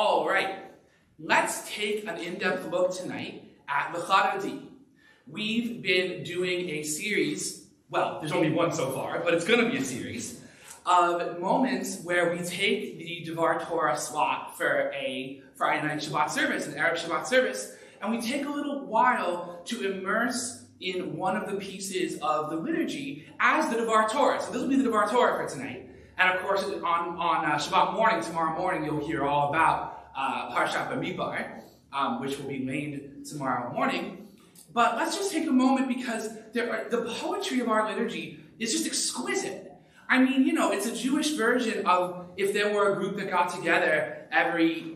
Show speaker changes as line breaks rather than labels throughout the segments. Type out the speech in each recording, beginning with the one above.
All right, let's take an in-depth look tonight at Dodi. We've been doing a series, well, there's only one so far, but it's going to be a series, of moments where we take the Devar Torah slot for a Friday night Shabbat service, an Erev Shabbat service, and we take a little while to immerse in one of the pieces of the liturgy as the Devar Torah. So this will be the Devar Torah for tonight. And of course, on Shabbat morning, tomorrow morning, you'll hear all about Parshat Bamidbar, which will be laid tomorrow morning. But let's just take a moment because the poetry of our liturgy is just exquisite. I mean, it's a Jewish version of if there were a group that got together every,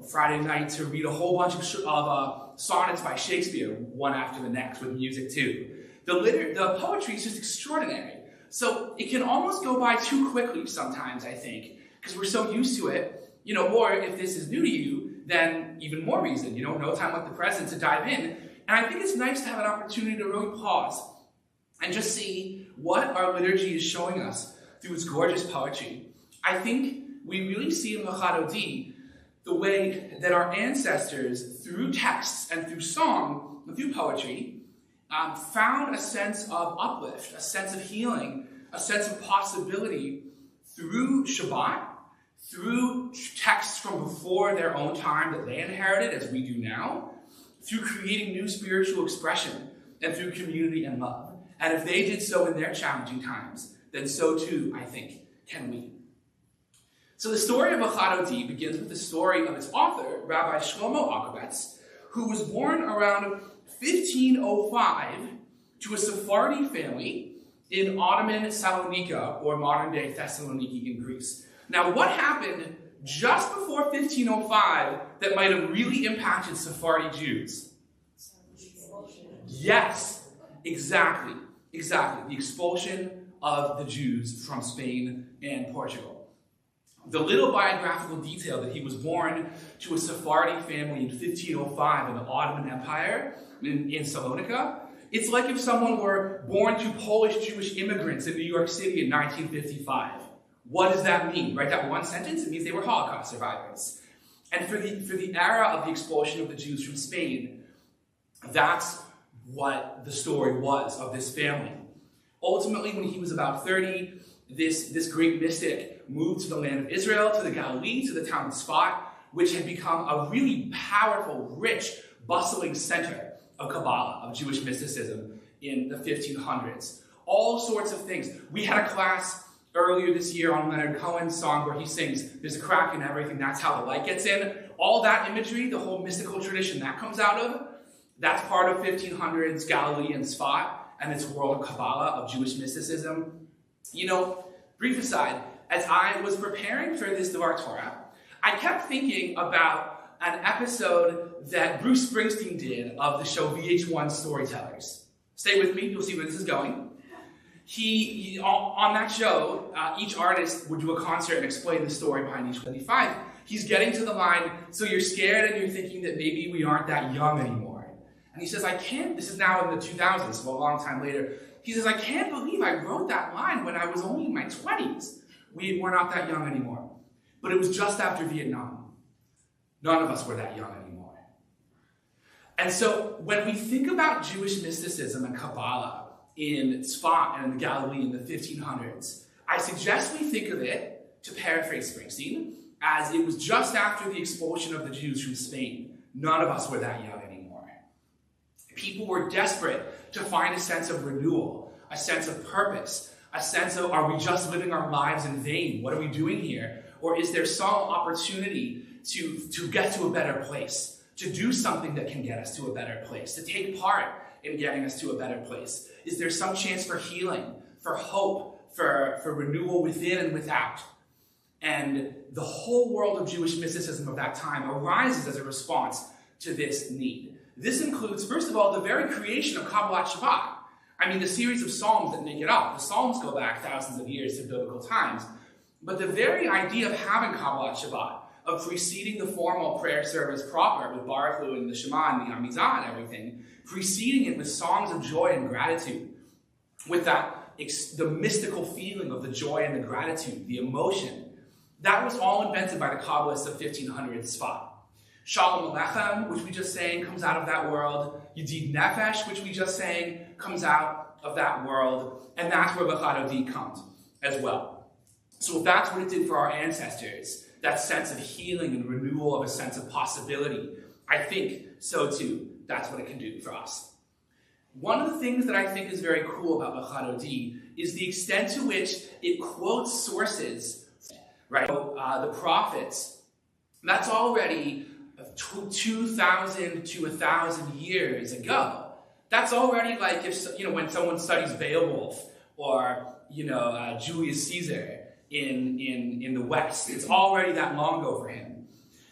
Friday night to read a whole bunch of sonnets by Shakespeare, one after the next, with music too. The poetry is just extraordinary. So it can almost go by too quickly sometimes, I think, because we're so used to it, or if this is new to you, then even more reason, no time like the present to dive in. And I think it's nice to have an opportunity to really pause and just see what our liturgy is showing us through its gorgeous poetry. I think we really see in Dodi the way that our ancestors, through texts and through song, and through poetry, found a sense of uplift, a sense of healing, a sense of possibility through Shabbat, through texts from before their own time that they inherited, as we do now, through creating new spiritual expression, and through community and love. And if they did so in their challenging times, then so too, I think, can we. So the story of Dodi begins with the story of its author, Rabbi Shlomo, who was born around 1505 to a Sephardi family in Ottoman Salonika, or modern-day Thessaloniki in Greece. Now, what happened just before 1505 that might have really impacted Sephardi Jews? Yes, exactly. The expulsion of the Jews from Spain and Portugal. The little biographical detail that he was born to a Sephardi family in 1505 in the Ottoman Empire in Salonika, it's like if someone were born to Polish Jewish immigrants in New York City in 1955. What does that mean? Right? That one sentence, it means they were Holocaust survivors. And for the era of the expulsion of the Jews from Spain, that's what the story was of this family. Ultimately, when he was about 30, this great mystic moved to the land of Israel, to the Galilee, to the town of Tzfat, which had become a really powerful, rich, bustling center of Kabbalah, of Jewish mysticism in the 1500s. All sorts of things. We had a class earlier this year on Leonard Cohen's song where he sings, "There's a crack in everything, that's how the light gets in." All that imagery, the whole mystical tradition that comes out of, that's part of 1500s Galilee and Tzfat and its world of Kabbalah, of Jewish mysticism. Brief aside, as I was preparing for this Devar Torah, I kept thinking about an episode that Bruce Springsteen did of the show VH1 Storytellers. Stay with me, you'll see where this is going. He on that show, each artist would do a concert and explain the story behind each 25. He's getting to the line, "So you're scared and you're thinking that maybe we aren't that young anymore." And he says, this is now in the 2000s, so a long time later. He says, "I can't believe I wrote that line when I was only in my 20s. We're not that young anymore." But it was just after Vietnam. None of us were that young anymore. And so when we think about Jewish mysticism and Kabbalah in Tzfat and in the Galilee in the 1500s, I suggest we think of it, to paraphrase Springsteen, as it was just after the expulsion of the Jews from Spain. None of us were that young anymore. People were desperate to find a sense of renewal, a sense of purpose, a sense of, are we just living our lives in vain? What are we doing here? Or is there some opportunity to get to a better place, to do something that can get us to a better place, to take part in getting us to a better place? Is there some chance for healing, for hope, for renewal within and without? And the whole world of Jewish mysticism of that time arises as a response to this need. This includes, first of all, the very creation of Kabbalat Shabbat. I mean, the series of psalms that make it up. The psalms go back thousands of years to biblical times. But the very idea of having Kabbalat Shabbat, of preceding the formal prayer service proper with Baruch Hu and the Shema and the Amizah and everything, preceding it with songs of joy and gratitude, with the mystical feeling of the joy and the gratitude, the emotion, That was all invented by the Kabbalists of 1500 Sivan. Shalom Alechem, which we just sang, comes out of that world. Yedid Nefesh, which we just sang, comes out of that world. And that's where Dodi comes as well. So if that's what it did for our ancestors, that sense of healing and renewal of a sense of possibility, I think so too, that's what it can do for us. One of the things that I think is very cool about Dodi is the extent to which it quotes sources, right? The prophets. That's already 2,000 to 1,000 years ago. That's already like when someone studies Beowulf or Julius Caesar in the West. It's already that long ago for him.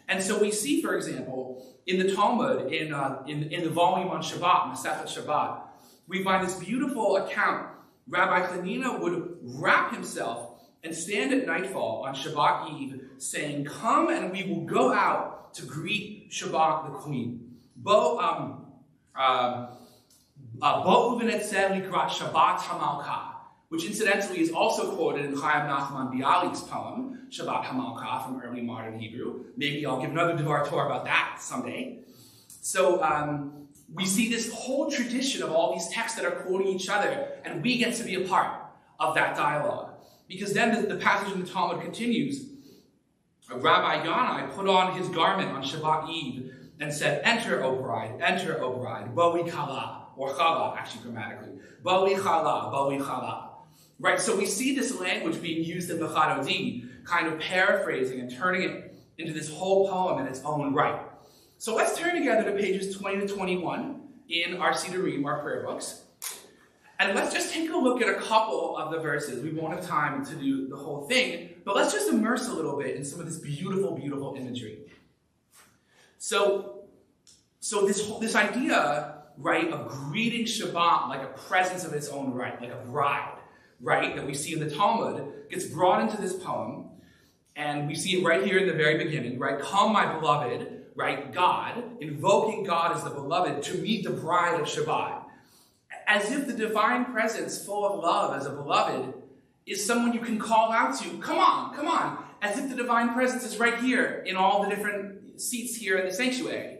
And so we see, for example, in the Talmud, in the volume on Shabbat, Masechet Shabbat, we find this beautiful account. Rabbi Hanina would wrap himself and stand at nightfall on Shabbat Eve, saying, "Come and we will go out to greet Shabbat the Queen." Shabbat Hamalka, which incidentally is also quoted in Chaim Nachman Bialik's poem, Shabbat Hamalka, from early modern Hebrew. Maybe I'll give another Devar Torah about that someday. So we see this whole tradition of all these texts that are quoting each other, and we get to be a part of that dialogue. Because then the passage in the Talmud continues. Rabbi Yanai put on his garment on Shabbat Eve and said, enter, O bride, Boi Kala, or Chala, actually grammatically. Boi Chala. Right, so we see this language being used in the Dodi, kind of paraphrasing and turning it into this whole poem in its own right. So let's turn together to pages 20 to 21 in our Sidurim, our prayer books. And let's just take a look at a couple of the verses. We won't have time to do the whole thing, but let's just immerse a little bit in some of this beautiful, beautiful imagery. So this idea, right, of greeting Shabbat like a presence of its own right, like a bride, right, that we see in the Talmud, gets brought into this poem, and we see it right here in the very beginning, right? Come, my beloved, right, God, invoking God as the beloved to meet the bride of Shabbat. As if the divine presence, full of love as a beloved, is someone you can call out to. Come on. As if the divine presence is right here in all the different seats here in the sanctuary.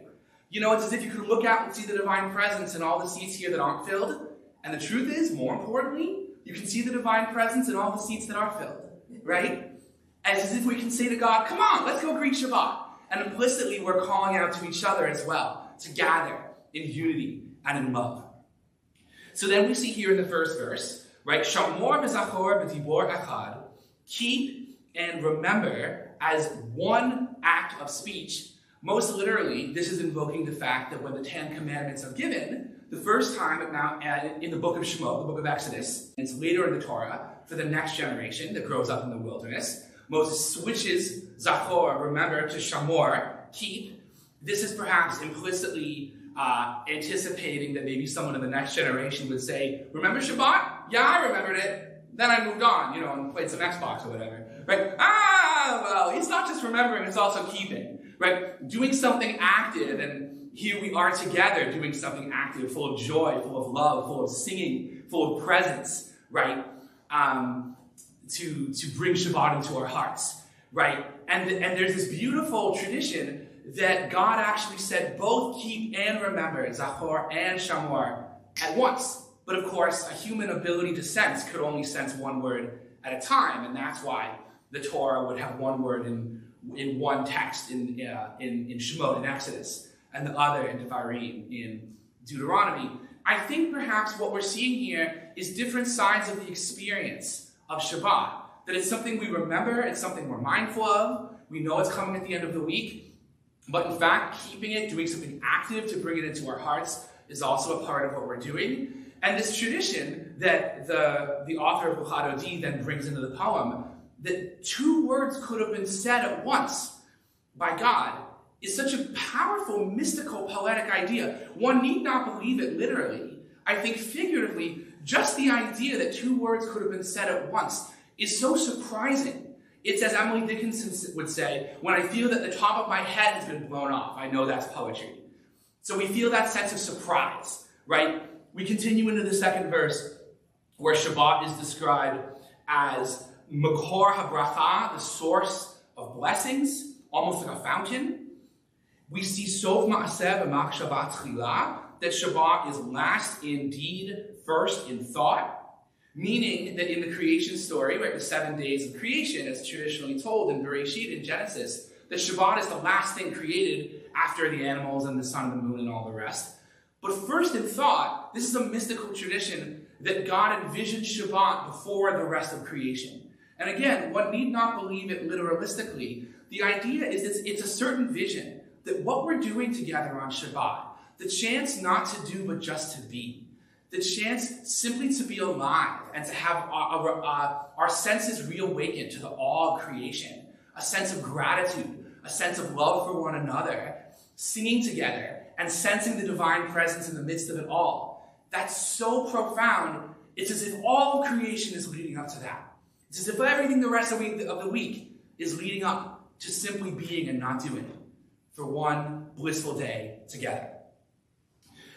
It's as if you could look out and see the divine presence in all the seats here that aren't filled. And the truth is, more importantly, you can see the divine presence in all the seats that are filled. Right? As if we can say to God, come on, let's go greet Shabbat. And implicitly, we're calling out to each other as well, to gather in unity and in love. So then we see here in the first verse, right, Shamor v'zachor b'dibor echad, keep and remember as one act of speech. Most literally, this is invoking the fact that when the 10 Commandments are given, the first time in the book of Shemot, the book of Exodus, it's later in the Torah, for the next generation that grows up in the wilderness, Moses switches Zachor, remember, to Shamor, keep. This is perhaps implicitly anticipating that maybe someone in the next generation would say, remember Shabbat? Yeah, I remembered it. Then I moved on, and played some Xbox or whatever. Right? Well, it's not just remembering, it's also keeping. Right? Doing something active, and here we are together doing something active, full of joy, full of love, full of singing, full of presence, right? To bring Shabbat into our hearts, right? And there's this beautiful tradition that God actually said both keep and remember, Zachor and Shamor, at once. But of course, a human ability to sense could only sense one word at a time, and that's why the Torah would have one word in one text in Shemot, in Exodus, and the other in Devarim, in Deuteronomy. I think perhaps what we're seeing here is different sides of the experience of Shabbat. That it's something we remember, it's something we're mindful of, we know it's coming at the end of the week, but in fact, keeping it, doing something active to bring it into our hearts is also a part of what we're doing. And this tradition that the author of Dodi then brings into the poem, that 2 words could have been said at once by God, is such a powerful, mystical, poetic idea. One need not believe it literally. I think figuratively, just the idea that 2 words could have been said at once is so surprising. It's as Emily Dickinson would say, when I feel that the top of my head has been blown off, I know that's poetry. So we feel that sense of surprise, right? We continue into the second verse, where Shabbat is described as Makor HaBracha, the source of blessings, almost like a fountain. We see Sof Ma'aseh B'Mak Shabbat Tchila, that Shabbat is last in deed, first in thought, meaning that in the creation story, right, the 7 days of creation, as traditionally told in Bereshit in Genesis, that Shabbat is the last thing created after the animals and the sun and the moon and all the rest. But first in thought, this is a mystical tradition that God envisioned Shabbat before the rest of creation. And again, one need not believe it literalistically. The idea is it's a certain vision that what we're doing together on Shabbat, the chance not to do but just to be, the chance simply to be alive and to have our senses reawakened to the awe of creation, a sense of gratitude, a sense of love for one another, singing together and sensing the divine presence in the midst of it all. That's so profound. It's as if all of creation is leading up to that. It's as if everything the rest of the week is leading up to simply being and not doing for one blissful day together.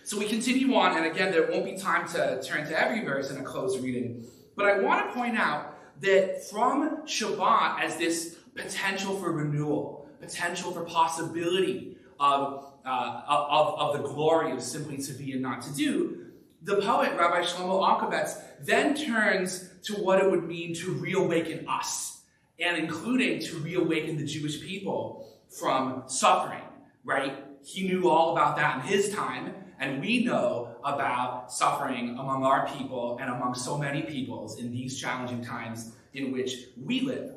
So we continue on, and again, there won't be time to turn to every verse in a closed reading, but I want to point out that from Shabbat as this potential for renewal, potential for possibility of the glory of simply to be and not to do, the poet, Rabbi Shlomo Alkabetz, then turns to what it would mean to reawaken us, and including to reawaken the Jewish people from suffering, right? He knew all about that in his time, and we know about suffering among our people and among so many peoples in these challenging times in which we live.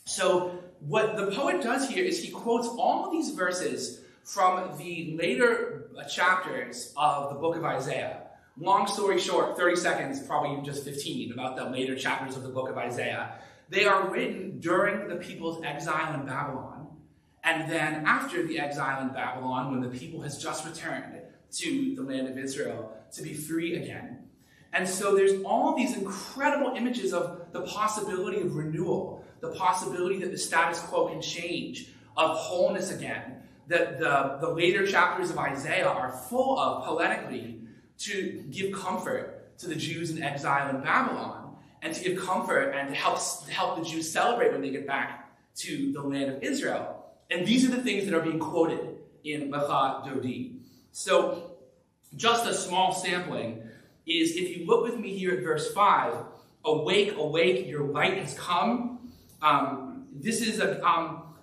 So what the poet does here is he quotes all of these verses from the later chapters of the book of Isaiah. Long story short, 30 seconds, probably just 15, about the later chapters of the book of Isaiah. They are written during the people's exile in Babylon, and then after the exile in Babylon, when the people has just returned to the land of Israel to be free again. And so there's all these incredible images of the possibility of renewal, the possibility that the status quo can change, of wholeness again. That the later chapters of Isaiah are full of, poetically, to give comfort to the Jews in exile in Babylon, and to give comfort and to help the Jews celebrate when they get back to the land of Israel. And these are the things that are being quoted in Dodi. So, just a small sampling is, if you look with me here at verse 5, awake, awake, your light has come. This is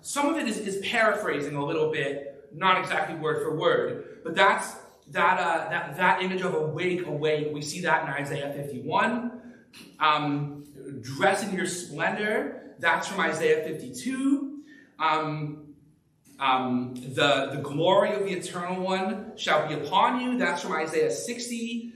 some of it is paraphrasing a little bit, not exactly word for word, but that's that image of awake, awake. We see that in Isaiah 51. Dress in your splendor, that's from Isaiah 52. The glory of the Eternal One shall be upon you, that's from Isaiah 60.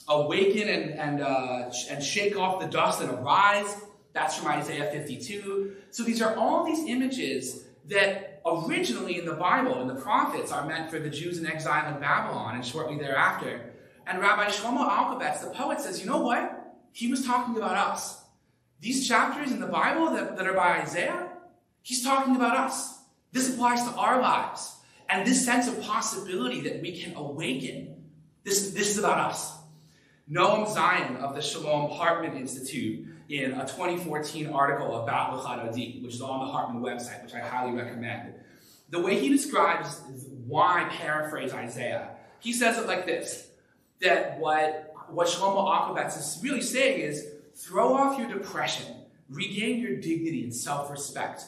Awaken and shake off the dust and arise, that's from Isaiah 52. So these are all these images that originally in the Bible and the prophets are meant for the Jews in exile in Babylon and shortly thereafter. And Rabbi Shlomo Alkabetz, the poet, says, you know what? He was talking about us. These chapters in the Bible that are by Isaiah, he's talking about us. This applies to our lives. And this sense of possibility that we can awaken, this is about us. Noam Zion of the Shalom Hartman Institute, in a 2014 article about Dodi, which is on the Hartman website, which I highly recommend, the way he describes why paraphrase Isaiah, he says it like this, that what Shlomo Alkabetz is really saying is, throw off your depression, regain your dignity and self-respect,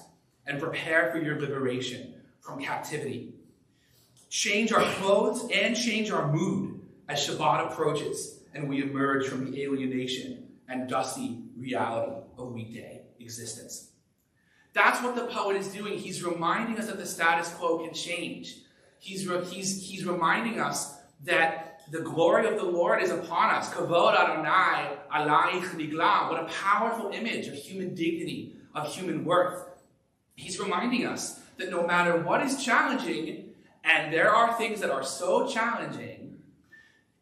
and prepare for your liberation from captivity. Change our clothes and change our mood as Shabbat approaches and we emerge from the alienation and dusty reality of weekday existence. That's what the poet is doing. He's reminding us that the status quo can change. He's reminding us that the glory of the Lord is upon us. Kavod Adonai alayich nigla. What a powerful image of human dignity, of human worth. He's reminding us that no matter what is challenging, and there are things that are so challenging,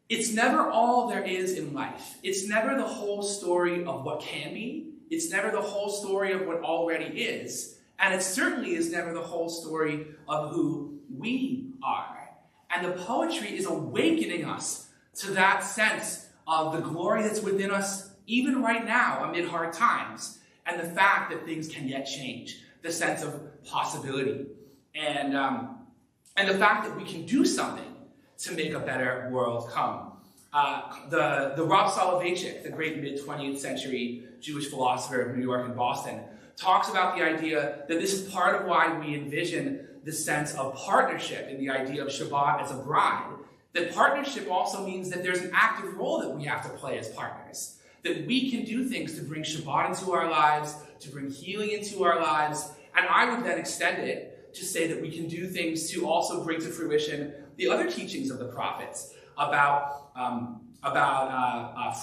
it's never all there is in life. It's never the whole story of what can be. It's never the whole story of what already is. And it certainly is never the whole story of who we are. And the poetry is awakening us to that sense of the glory that's within us, even right now, amid hard times. and the fact that things can yet change, the sense of possibility, and the fact that we can do something to make a better world come. The Rav Soloveitchik, the great mid-20th century Jewish philosopher of New York and Boston, talks about the idea that this is part of why we envision the sense of partnership in the idea of Shabbat as a bride. That partnership also means that there's an active role that we have to play as partners. That we can do things to bring Shabbat into our lives, to bring healing into our lives, and I would then extend it to say that we can do things to also bring to fruition the other teachings of the prophets about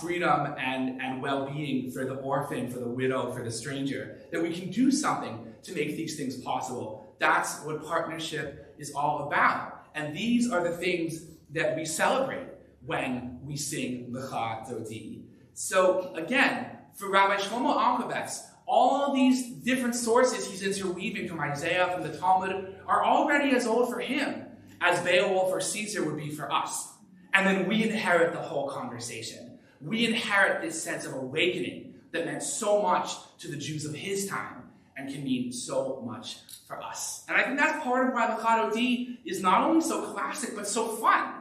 freedom and well-being for the orphan, for the widow, for the stranger. That we can do something to make these things possible. That's what partnership is all about. And these are the things that we celebrate when we sing Lecha Dodi. So again, for Rabbi Shlomo Alkabetz, all these different sources he's interweaving from Isaiah, from the Talmud, are already as old for him as Beowulf or Caesar would be for us. And then we inherit the whole conversation. We inherit this sense of awakening that meant so much to the Jews of his time and can mean so much for us. And I think that's part of why Lecha Dodi is not only so classic, but so fun.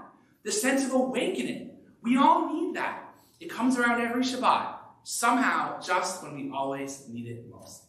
The sense of awakening. We all need that. It comes around every Shabbat, somehow, just when we always need it most.